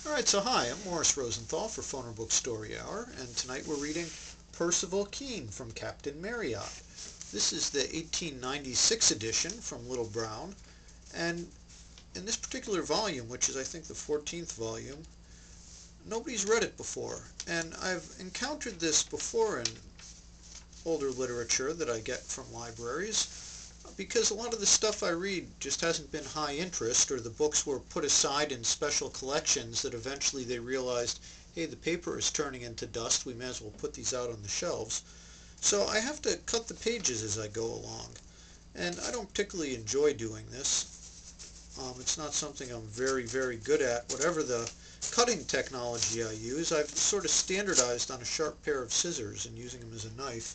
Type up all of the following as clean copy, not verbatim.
Alright, so hi, I'm Morris Rosenthal for Foner Book Story Hour, and tonight we're reading Percival Keene from Captain Marryat. This is the 1896 edition from Little Brown, and in this particular volume, which is I think the 14th volume, nobody's read it before. And I've encountered this before in older literature that I get from libraries, because a lot of the stuff I read just hasn't been high interest, or the books were put aside in special collections that eventually they realized, hey, the paper is turning into dust, we may as well put these out on the shelves. So I have to cut the pages as I go along, and I don't particularly enjoy doing this. It's not something I'm very good at. Whatever the cutting technology I use, I've sort of standardized on a sharp pair of scissors and using them as a knife.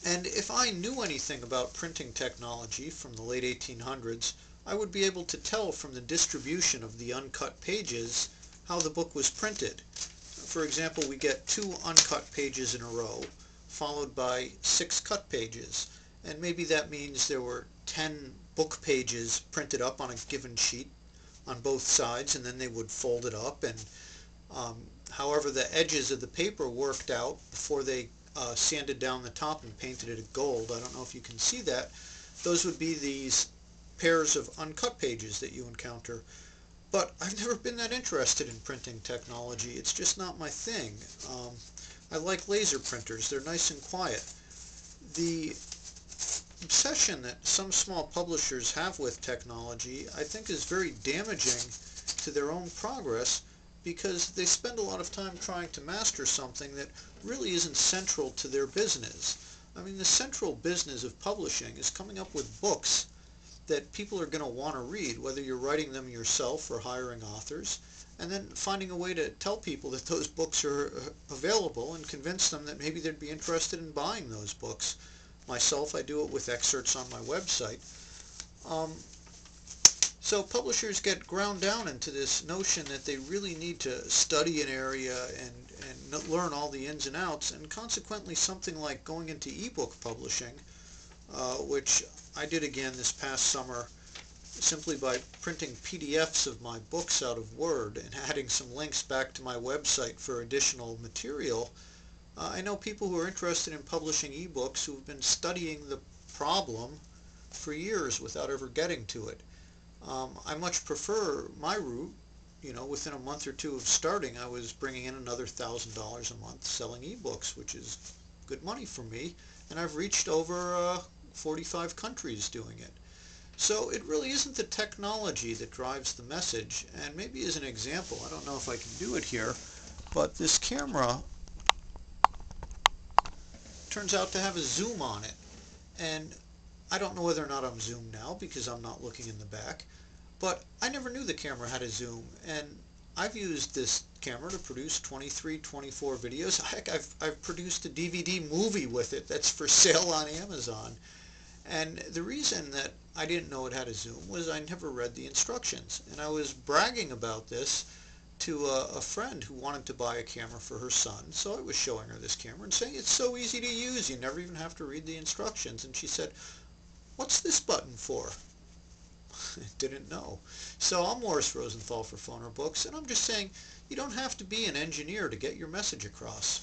And if I knew anything about printing technology from the late 1800s, I would be able to tell from the distribution of the uncut pages how the book was printed. For example, we get 2 uncut pages in a row, followed by 6 cut pages. And maybe that means there were 10 book pages printed up on a given sheet on both sides, and then they would fold it up, and however the edges of the paper worked out before they sanded down the top and painted it gold. I don't know if you can see that. Those would be these pairs of uncut pages that you encounter. But I've never been that interested in printing technology. It's just not my thing. I like laser printers. They're nice and quiet. The obsession that some small publishers have with technology, I think, is very damaging to their own progress, because they spend a lot of time trying to master something that really isn't central to their business. I mean, the central business of publishing is coming up with books that people are going to want to read, whether you're writing them yourself or hiring authors, and then finding a way to tell people that those books are available and convince them that maybe they'd be interested in buying those books. Myself, I do it with excerpts on my website. So publishers get ground down into this notion that they really need to study an area and learn all the ins and outs, and consequently something like going into ebook publishing, which I did again this past summer simply by printing PDFs of my books out of Word and adding some links back to my website for additional material. I know people who are interested in publishing ebooks who've been studying the problem for years without ever getting to it. I much prefer my route. Within a month or two of starting, I was bringing in another $1,000 a month selling ebooks, which is good money for me, and I've reached over 45 countries doing it. So it really isn't the technology that drives the message. And maybe as an example, I don't know if I can do it here, but this camera turns out to have a zoom on it, and I don't know whether or not I'm zoomed now because I'm not looking in the back, but I never knew the camera had a zoom, and I've used this camera to produce 23, 24 videos. Heck, I've produced a DVD movie with it that's for sale on Amazon. And the reason that I didn't know it had a zoom was I never read the instructions, and I was bragging about this to a friend who wanted to buy a camera for her son. So I was showing her this camera and saying, it's so easy to use, you never even have to read the instructions. And she said, what's this button for? Didn't know. So I'm Morris Rosenthal for Foner Books, and I'm just saying, you don't have to be an engineer to get your message across.